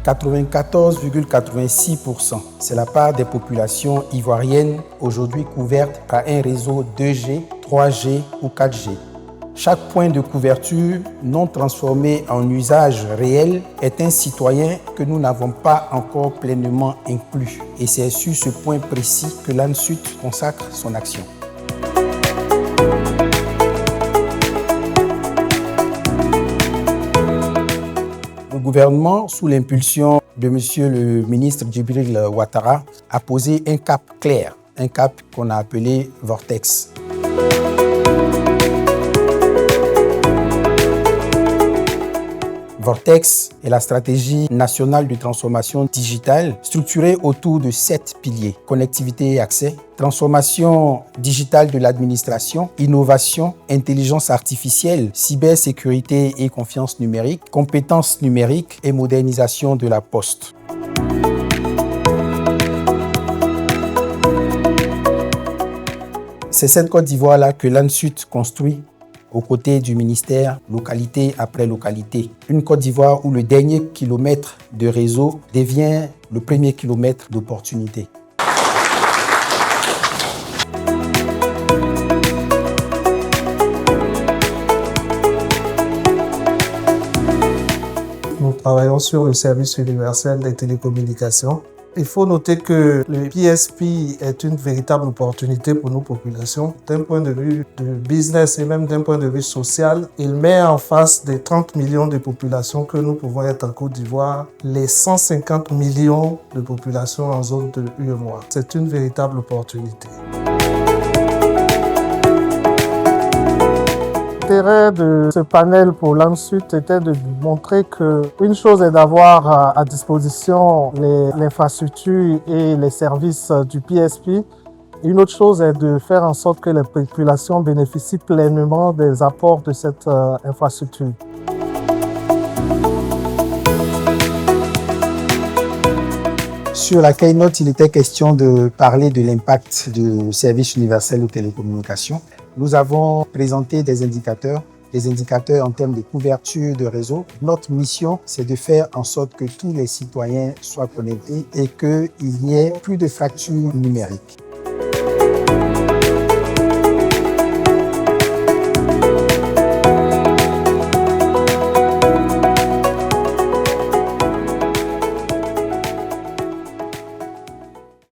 94,86%. C'est la part des populations ivoiriennes aujourd'hui couvertes par un réseau 2G, 3G ou 4G. Chaque point de couverture non transformé en usage réel est un citoyen que nous n'avons pas encore pleinement inclus. Et c'est sur ce point précis que l'ANSUT consacre son action. Le gouvernement, sous l'impulsion de Monsieur le ministre Djibril Ouattara, a posé un cap clair, un cap qu'on a appelé Vortex. Vortex est la stratégie nationale de transformation digitale structurée autour de 7 piliers. Connectivité et accès, transformation digitale de l'administration, innovation, intelligence artificielle, cybersécurité et confiance numérique, compétences numériques et modernisation de la poste. C'est cette Côte d'Ivoire-là que l'ANSUT construit aux côtés du ministère, localité après localité. Une Côte d'Ivoire où le dernier kilomètre de réseau devient le premier kilomètre d'opportunité. Nous travaillons sur le service universel des télécommunications. Il faut noter que le PSP est une véritable opportunité pour nos populations. D'un point de vue de business et même d'un point de vue social, il met en face des 30 millions de populations que nous pouvons être en Côte d'Ivoire, les 150 millions de populations en zone de UEMOA. C'est une véritable opportunité. L'intérêt de ce panel pour l'ANSUT était de montrer qu'une chose est d'avoir à disposition l'infrastructure et les services du PSP. Une autre chose est de faire en sorte que les populations bénéficient pleinement des apports de cette infrastructure. Sur la keynote, il était question de parler de l'impact du service universel aux télécommunications. Nous avons présenté des indicateurs en termes de couverture de réseau. Notre mission, c'est de faire en sorte que tous les citoyens soient connectés et qu'il n'y ait plus de fracture numérique.